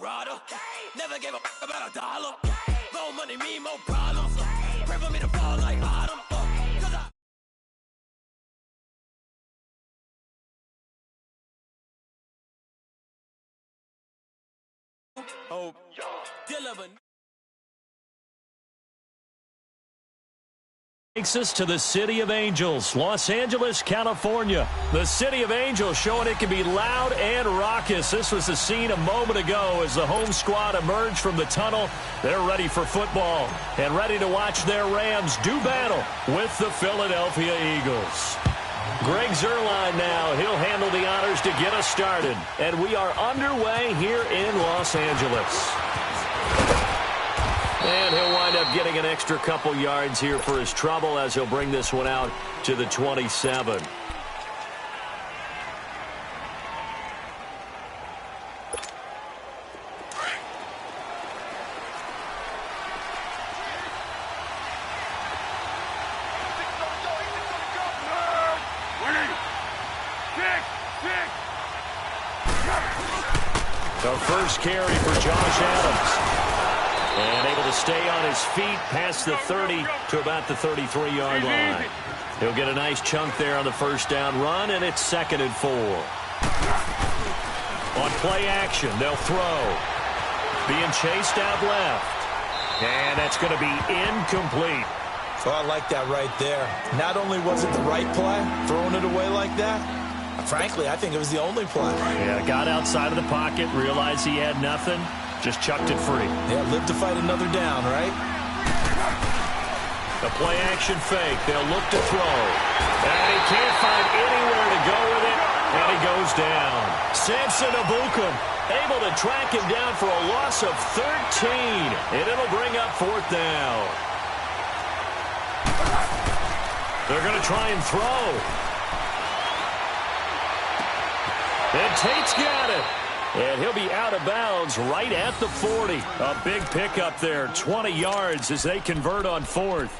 Rider. Never gave a f about a dollar. More money, me, more problems. Pray for me to fall like autumn. Hope. Takes us to the City of Angels, Los Angeles, California. The City of Angels showing it can be loud and raucous. This was the scene a moment ago as the home squad emerged from the tunnel. They're ready for football and ready to watch their Rams do battle with the Philadelphia Eagles. Greg Zuerlein now. He'll handle the honors to get us started. And we are underway here in Los Angeles. And he'll wind up getting an extra couple yards here for his trouble as he'll bring this one out to the 27. The first carry for Josh Adams. And able to stay on his feet past the 30 to about the 33-yard line. He'll get a nice chunk there on the first down run, and it's 2nd and 4. On play action, they'll throw. Being chased out left. And that's going to be incomplete. Oh, I like that right there. Not only was it the right play, throwing it away like that, frankly, I think it was the only play. Yeah, got outside of the pocket, realized he had nothing. Just chucked it free. Yeah, live to fight another down, right? The play-action fake. They'll look to throw. And he can't find anywhere to go with it, and he goes down. Samson Ebukam able to track him down for a loss of 13, and it'll bring up 4th down. They're going to try and throw. And Tate's got it. And he'll be out of bounds right at the 40. A big pickup there, 20 yards as they convert on 4th.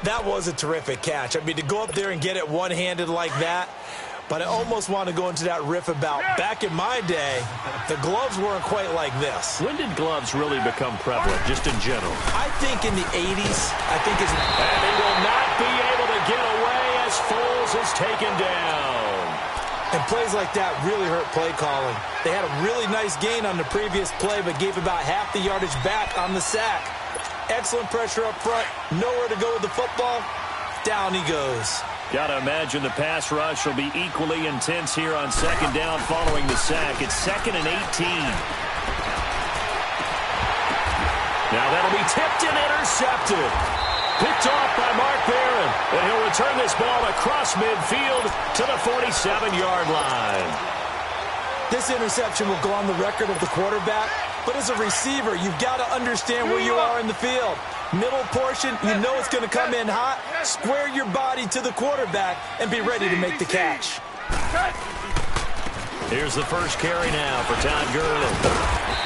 That was a terrific catch. I mean, to go up there and get it one-handed like that, but I almost want to go into that riff about back in my day, the gloves weren't quite like this. When did gloves really become prevalent, just in general? I think in the 80s. I think it's... And he will not be able to get away as Foles is taken down. And plays like that really hurt play calling. They had a really nice gain on the previous play, but gave about half the yardage back on the sack. Excellent pressure up front. Nowhere to go with the football. Down he goes. Got to imagine the pass rush will be equally intense here on 2nd down following the sack. It's 2nd and 18. Now that'll be tipped and intercepted. Picked off by Mark Barron. And he'll return this ball across midfield to the 47-yard line. This interception will go on the record of the quarterback. But as a receiver, you've got to understand where you are in the field. Middle portion, you know it's going to come in hot. Square your body to the quarterback and be ready to make the catch. Here's the first carry now for Todd Gurley.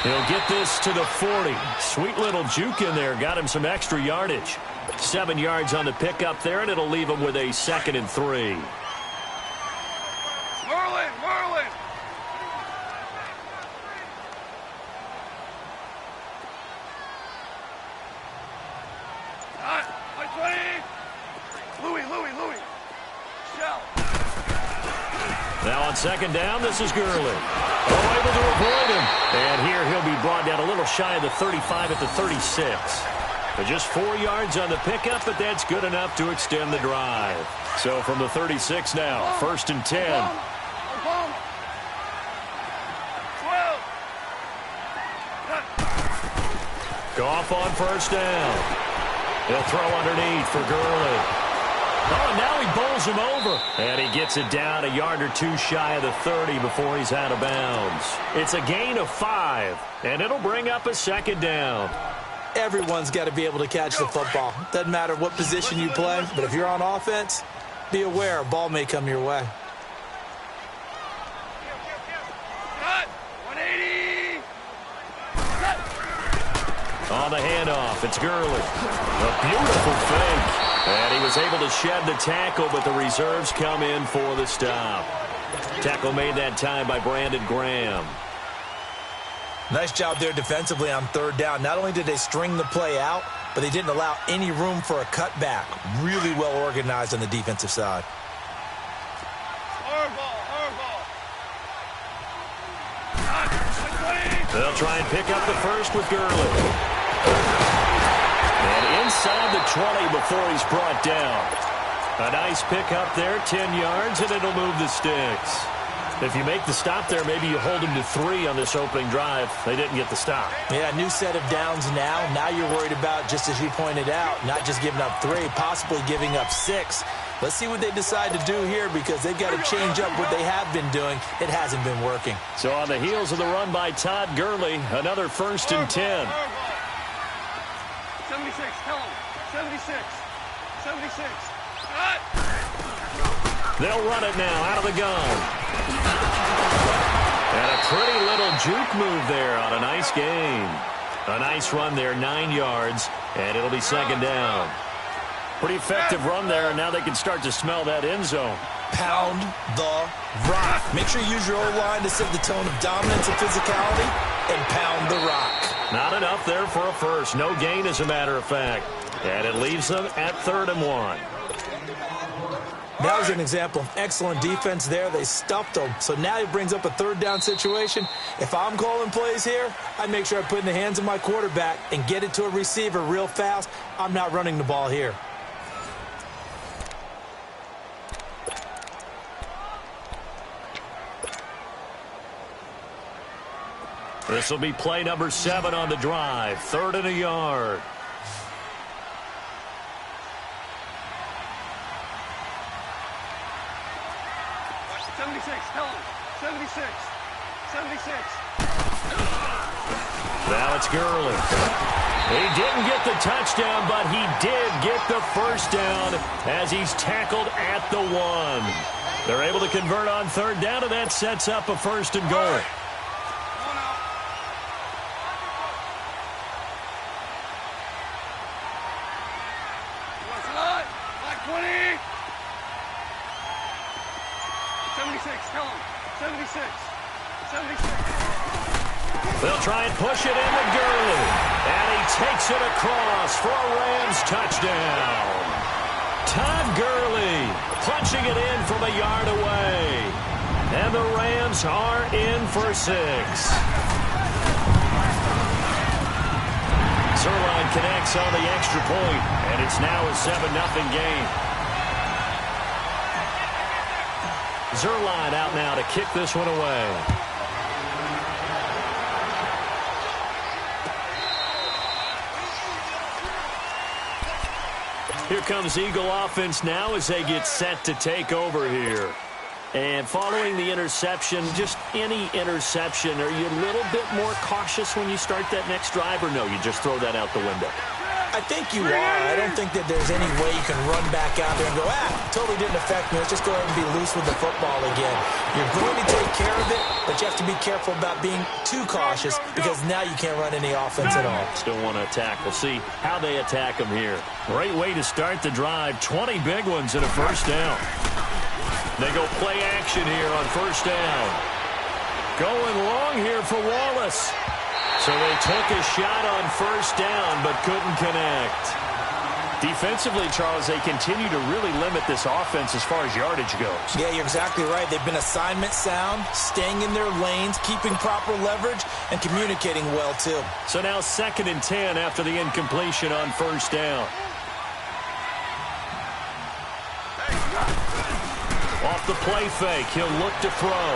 He'll get this to the 40. Sweet little juke in there. Got him some extra yardage. 7 yards on the pickup there, and it'll leave him with a 2nd and 3. Merlin! Louis! Shell! Now on 2nd down, this is Gurley. Able to avoid him. And here he'll be brought down a little shy of the 35 at the 36. But just 4 yards on the pickup, but that's good enough to extend the drive. So from the 36 now, 1st and 10. 12. Goff on 1st down. He'll throw underneath for Gurley. Oh, now he bowls him over. And he gets it down a yard or two shy of the 30 before he's out of bounds. It's a gain of 5, and it'll bring up a 2nd down. Everyone's got to be able to catch the football. Doesn't matter what position you play, but if you're on offense, be aware a ball may come your way. On the handoff, it's Gurley. A beautiful fake. And he was able to shed the tackle, but the reserves come in for the stop. Tackle made that time by Brandon Graham. Nice job there defensively on third down. Not only did they string the play out, but they didn't allow any room for a cutback. Really well organized on the defensive side. They'll try and pick up the first with Gurley. And inside the 20 before he's brought down. A nice pick up there, 10 yards, and it'll move the sticks. If you make the stop there, maybe you hold them to 3 on this opening drive. They didn't get the stop. Yeah, new set of downs now. Now you're worried about, just as you pointed out, not just giving up 3, possibly giving up 6. Let's see what they decide to do here because they've got to change up what they have been doing. It hasn't been working. So on the heels of the run by Todd Gurley, another 1st and 10. 76, tell him. 76. 76. They'll run it now out of the gun. And a pretty little juke move there on a nice gain. A nice run there, 9 yards, and it'll be 2nd down. Pretty effective run there, and now they can start to smell that end zone. Pound the rock. Make sure you use your O-line to set the tone of dominance and physicality, and pound the rock. Not enough there for a first. No gain, as a matter of fact. And it leaves them at 3rd and 1. That was an example of excellent defense there. They stuffed them. So now it brings up a 3rd down situation. If I'm calling plays here, I make sure I put it in the hands of my quarterback and get it to a receiver real fast. I'm not running the ball here. This will be play number 7 on the drive. 3rd and a yard. Tell him. 76. 76. Now it's Gurley. He didn't get the touchdown, but he did get the 1st down as he's tackled at the 1. They're able to convert on 3rd down, and that sets up a 1st and goal. They'll try and push it into Gurley. And he takes it across for a Rams touchdown. Todd Gurley punching it in from a yard away. And the Rams are in for 6. Zerline connects on the extra point, and it's now a 7-0 game. Zerline out now to kick this one away. Here comes Eagle offense now as they get set to take over here. And following the interception, just any interception, are you a little bit more cautious when you start that next drive, or no, you just throw that out the window? I think you are. I don't think that there's any way you can run back out there and go, totally didn't affect me. Let's just go ahead and be loose with the football again. You're going to take care of it, but you have to be careful about being too cautious because now you can't run any offense at all. Still want to attack. We'll see how they attack them here. Great way to start the drive. 20 big ones and a 1st down. They go play action here on 1st down. Going long here for Wallace. So they took a shot on 1st down but couldn't connect. Defensively, Charles, they continue to really limit this offense as far as yardage goes. Yeah, you're exactly right. They've been assignment sound, staying in their lanes, keeping proper leverage, and communicating well, too. So now 2nd and 10 after the incompletion on 1st down. Off the play fake, he'll look to throw.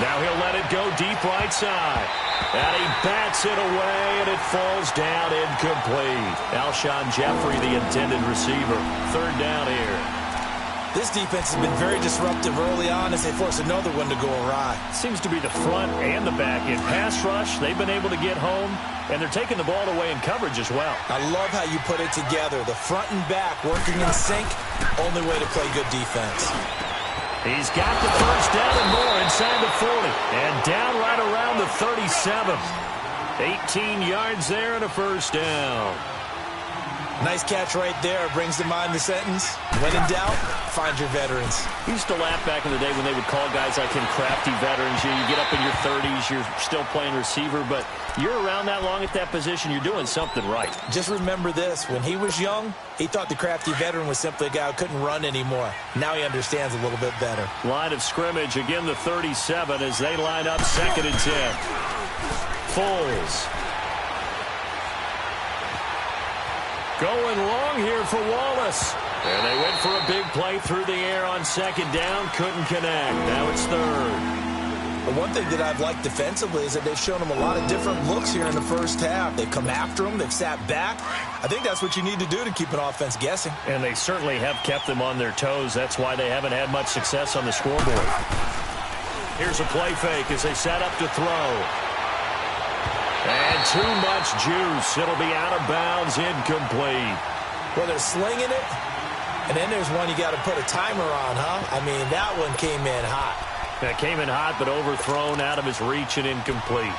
Now he'll let it go deep right side. And he bats it away, and it falls down incomplete. Alshon Jeffrey, the intended receiver. 3rd down here. This defense has been very disruptive early on as they force another one to go awry. Seems to be the front and the back. In pass rush, they've been able to get home, and they're taking the ball away in coverage as well. I love how you put it together. The front and back working in sync, only way to play good defense. He's got the 1st down and more inside the 40. And down right around the 37. 18 yards there and a 1st down. Nice catch right there. Brings to mind the sentence, when in doubt, find your veterans. We used to laugh back in the day when they would call guys like him crafty veterans. You get up in your 30s, you're still playing receiver, but you're around that long at that position, you're doing something right. Just remember this. When he was young, he thought the crafty veteran was simply a guy who couldn't run anymore. Now he understands a little bit better. Line of scrimmage, again the 37 as they line up 2nd and 10. Foles. Going long here for Wallace. And they went for a big play through the air on 2nd down. Couldn't connect. Now it's 3rd. The one thing that I've liked defensively is that they've shown him a lot of different looks here in the first half. They've come after him. They've sat back. I think that's what you need to do to keep an offense guessing. And they certainly have kept them on their toes. That's why they haven't had much success on the scoreboard. Here's a play fake as they set up to throw. And too much juice. It'll be out of bounds, incomplete. Well, they're slinging it, and then there's one you got to put a timer on, huh? I mean, that one came in hot. That came in hot, but overthrown, out of his reach and incomplete.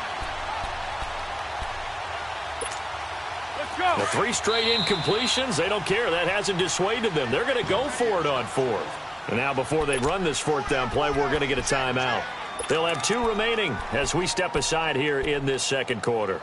Let's go. The 3 straight incompletions, they don't care. That hasn't dissuaded them. They're going to go for it on 4th. And now before they run this 4th down play, we're going to get a timeout. They'll have 2 remaining as we step aside here in this 2nd quarter.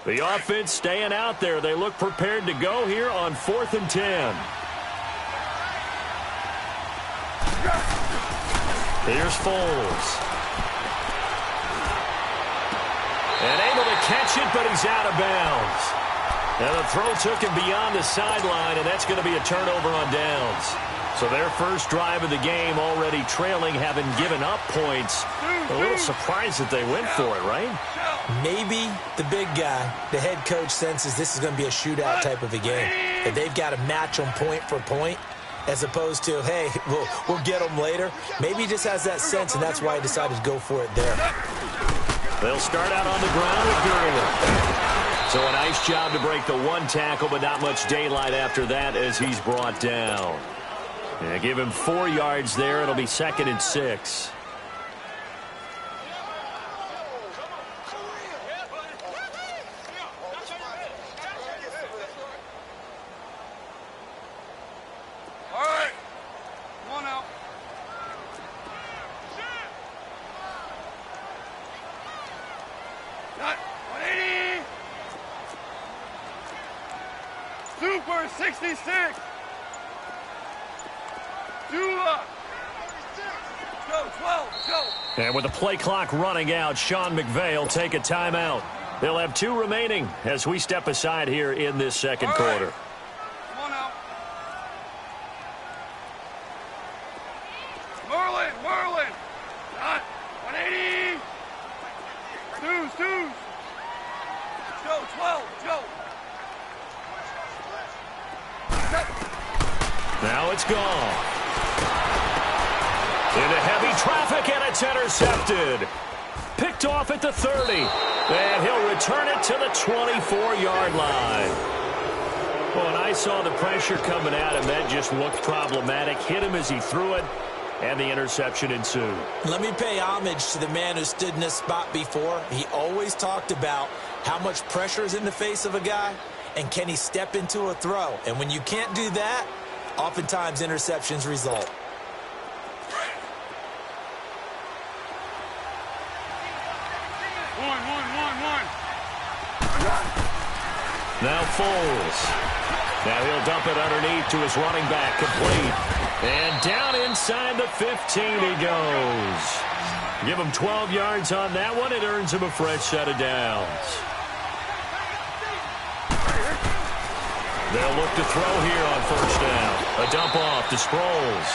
The offense staying out there. They look prepared to go here on 4th and 10. Here's Foles. And able to catch it, but he's out of bounds. Now the throw took him beyond the sideline, and that's going to be a turnover on downs. So their first drive of the game already trailing, having given up points. A little surprised that they went for it, right? Maybe the big guy, the head coach, senses this is going to be a shootout type of a game. That they've got to match them point for point as opposed to, hey, we'll get them later. Maybe he just has that sense, and that's why he decided to go for it there. They'll start out on the ground with Gurley. So a nice job to break the 1 tackle, but not much daylight after that as he's brought down. Yeah, give him 4 yards there. It'll be 2nd and 6. Super 66. Dula. Go, 12, go. And with the play clock running out, Sean McVay will take a timeout. They'll have 2 remaining as we step aside here in this 2nd quarter. Come on out. Merlin. Not 180. Deuce. Go, 12, go. Now it's gone. Into heavy traffic, and it's intercepted. Picked off at the 30. And he'll return it to the 24-yard line. Well, when I saw the pressure coming at him, that just looked problematic. Hit him as he threw it, and the interception ensued. Let me pay homage to the man who stood in this spot before. He always talked about how much pressure is in the face of a guy, and can he step into a throw? And when you can't do that, oftentimes interceptions result. One. Now Foles. Now he'll dump it underneath to his running back, complete. And down inside the 15 he goes. Give him 12 yards on that one. It earns him a fresh set of downs. They'll look to throw here on first down. A dump off to Sproles.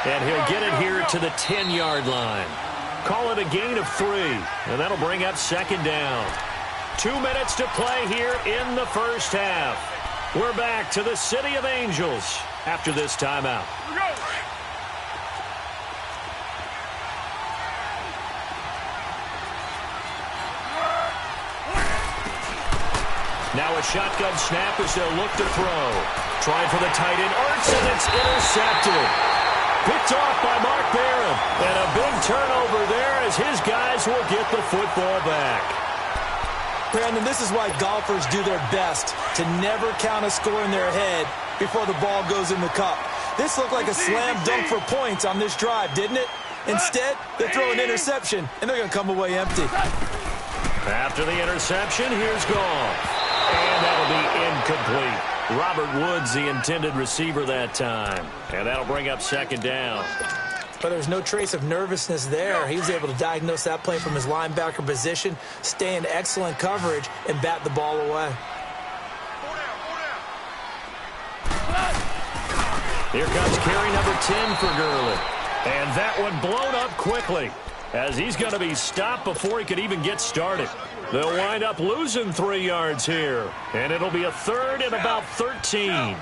And he'll get it here to the 10-yard line. Call it a gain of 3, and that'll bring up second down. 2 minutes to play here in the first half. We're back to the City of Angels after this timeout. Now a shotgun snap as they'll look to throw. Trying for the tight end, Ertz, and it's intercepted. Picked off by Mark Barron. And a big turnover there as his guys will get the football back. Brandon, this is why golfers do their best to never count a score in their head before the ball goes in the cup. This looked like a slam dunk for points on this drive, didn't it? Instead, they throw an interception, and they're going to come away empty. After the interception, here's Goff. And that'll be incomplete. Robert Woods, the intended receiver that time. And that'll bring up second down. But there's no trace of nervousness there. He was able to diagnose that play from his linebacker position, stay in excellent coverage, and bat the ball away. Here comes carry number 10 for Gurley. And that one blown up quickly as he's going to be stopped before he could even get started. They'll wind up losing 3 yards here. And it'll be a third and about 13.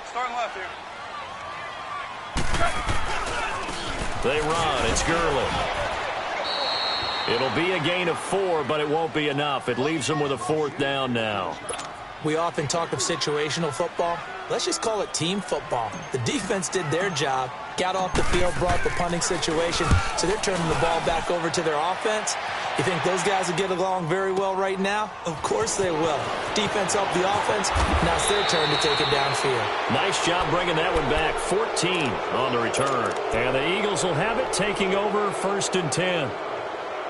Starting left here. They run. It's Gurley. It'll be a gain of 4, but it won't be enough. It leaves them with a 4th down now. We often talk of situational football. Let's just call it team football. The defense did their job, got off the field, brought the punting situation, so they're turning the ball back over to their offense. You think those guys will get along very well right now? Of course they will. Defense helped the offense. Now it's their turn to take it downfield. Nice job bringing that one back. 14 on the return. And the Eagles will have it, taking over 1st and 10.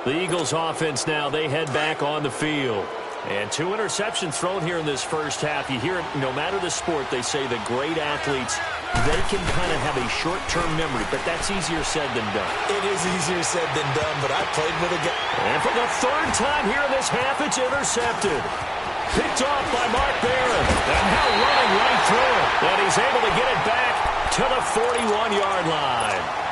The Eagles offense now, they head back on the field. And 2 interceptions thrown here in this first half. You hear it, no matter the sport, they say the great athletes, they can kind of have a short-term memory, but that's easier said than done. It is easier said than done, but I played with a guy. And for the 3rd time here in this half, it's intercepted. Picked off by Mark Barron. And now running right through it. And he's able to get it back to the 41-yard line.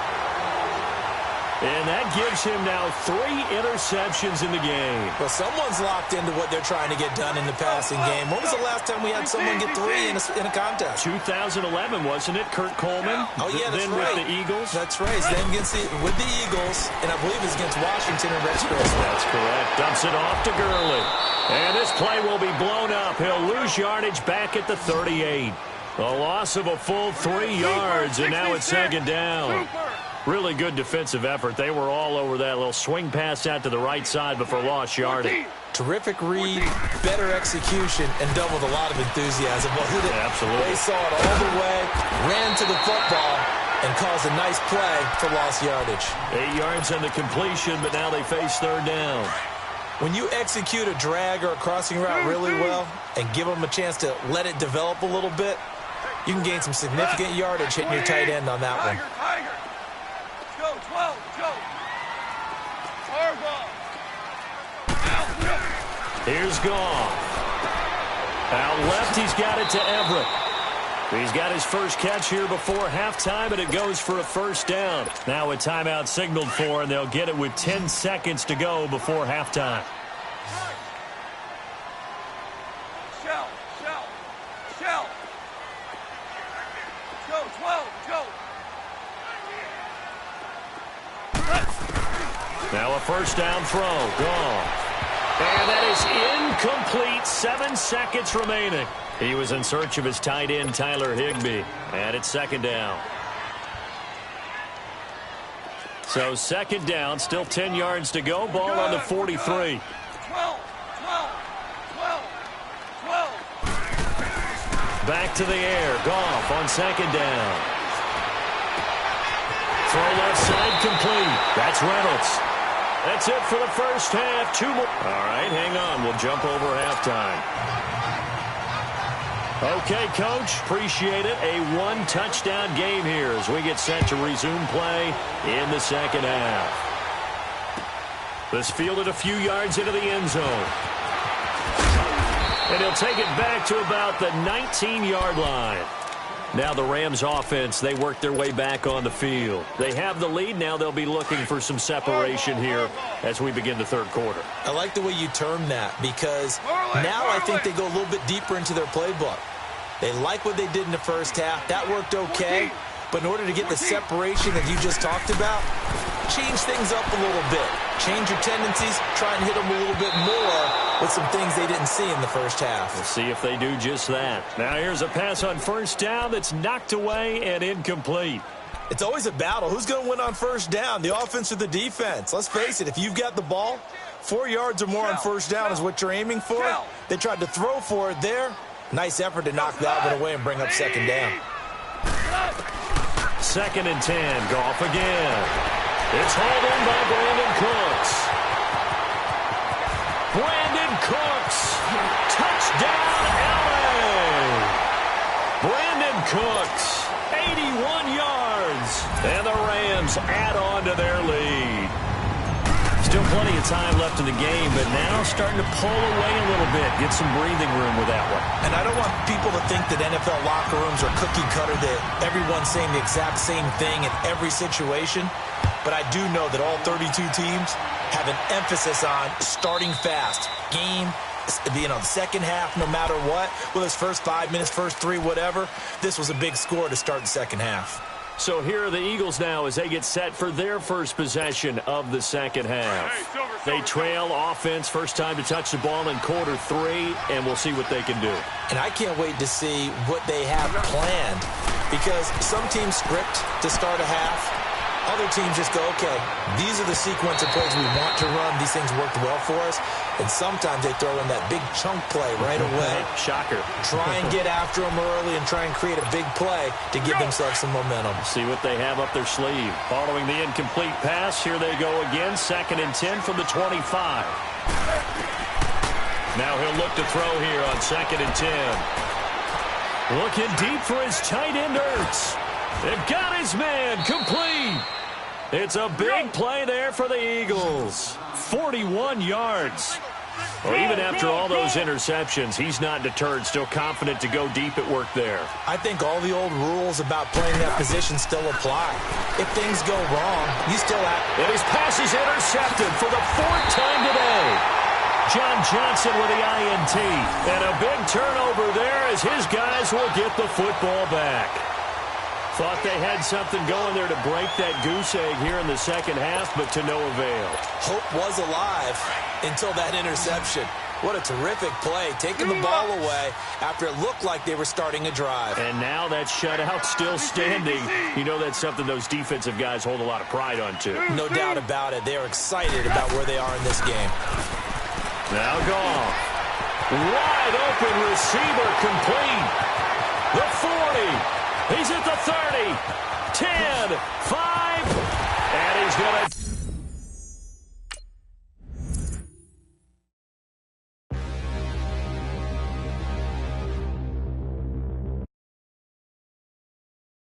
And that gives him now 3 interceptions in the game. Well, someone's locked into what they're trying to get done in the passing game. When was the last time we had someone get 3 in a contest? 2011, wasn't it? Kurt Coleman. Oh, yeah, that's then right. With the Eagles. That's right. Then with the Eagles, and I believe it's against Washington and Rex Christmas. That's correct. Dumps it off to Gurley. And this play will be blown up. He'll lose yardage back at the 38. A loss of a full 3 yards, and now it's second down. Really good defensive effort. They were all over that little swing pass out to the right side before lost yardage. Terrific read, better execution, and done with a lot of enthusiasm. Absolutely. They saw it all the way, ran to the football, and caused a nice play for lost yardage. 8 yards on the completion, but now they face 3rd down. When you execute a drag or a crossing route really well and give them a chance to let it develop a little bit, you can gain some significant yardage hitting your tight end on that one. Tiger. Go, 12, go. Here's Goff. Out left, he's got it to Everett. He's got his first catch here before halftime, and it goes for a 1st down. Now a timeout signaled for, and they'll get it with 10 seconds to go before halftime. Shell. Go, 12, go. Now a 1st down throw. Goff. And that is incomplete. 7 seconds remaining. He was in search of his tight end, Tyler Higbee. And it's 2nd down. So 2nd down, still 10 yards to go. Ball on the 43. 12. Back to the air. Goff on 2nd down. Throw left side complete. That's Reynolds. That's it for the first half. 2 more. All right, hang on. We'll jump over halftime. Okay, Coach, appreciate it. A 1-touchdown game here as we get set to resume play in the 2nd half. This fielded a few yards into the end zone. And he'll take it back to about the 19-yard line. Now the Rams offense, they work their way back on the field. They have the lead. Now they'll be looking for some separation here as we begin the third quarter. I like the way you term that because now I think they go a little bit deeper into their playbook. They like what they did in the first half. That worked okay. But in order to get the separation that you just talked about, change things up a little bit. Change your tendencies. Try and hit them a little bit more with some things they didn't see in the first half. We'll see if they do just that. Now here's a pass on first down that's knocked away and incomplete. It's always a battle. Who's going to win on first down, the offense or the defense? Let's face it, if you've got the ball, 4 yards or more on first down is what you're aiming for. They tried to throw for it there. Nice effort to knock that one away and bring up second down. 2nd and 10. Goff again. It's hauled in by Brandon Cooks. Brandon Cooks. Touchdown, LA. Brandon Cooks. 81 yards. And the Rams add on to their lead. Still plenty of time left in the game, but now starting to pull away a little bit. Get some breathing room with that one. And I don't want people to think that NFL locker rooms are cookie cutter, that everyone's saying the exact same thing in every situation. But I do know that all 32 teams have an emphasis on starting fast. Game, the second half, no matter what. Whether it's first 5 minutes, first 3, whatever. This was a big score to start the second half. So here are the Eagles now as they get set for their first possession of the second half. They trail offense, first time to touch the ball in quarter 3, and we'll see what they can do. And I can't wait to see what they have planned because some teams script to start a half. Other teams just go, okay, these are the sequence of plays we want to run. These things worked well for us. And sometimes they throw in that big chunk play right away. Shocker. Try and get after them early and try and create a big play to give themselves some momentum. See what they have up their sleeve. Following the incomplete pass, here they go again. 2nd and 10 from the 25. Now he'll look to throw here on 2nd and 10. Looking deep for his tight end, Ertz. They've got his man complete. It's a big play there for the Eagles. 41 yards. Well, even after all those interceptions, he's not deterred, still confident to go deep at work there. I think all the old rules about playing that position still apply. If things go wrong, you still have... And his pass is intercepted for the 4th time today. John Johnson with the INT. And a big turnover there as his guys will get the football back. Thought they had something going there to break that goose egg here in the second half, but to no avail. Hope was alive until that interception. What a terrific play, taking the ball away after it looked like they were starting a drive. And now that shutout still standing. You know that's something those defensive guys hold a lot of pride on, too. No doubt about it. They are excited about where they are in this game. Now Goff. Wide open receiver complete. The 40. He's at the 30, 10, 5, and he's going to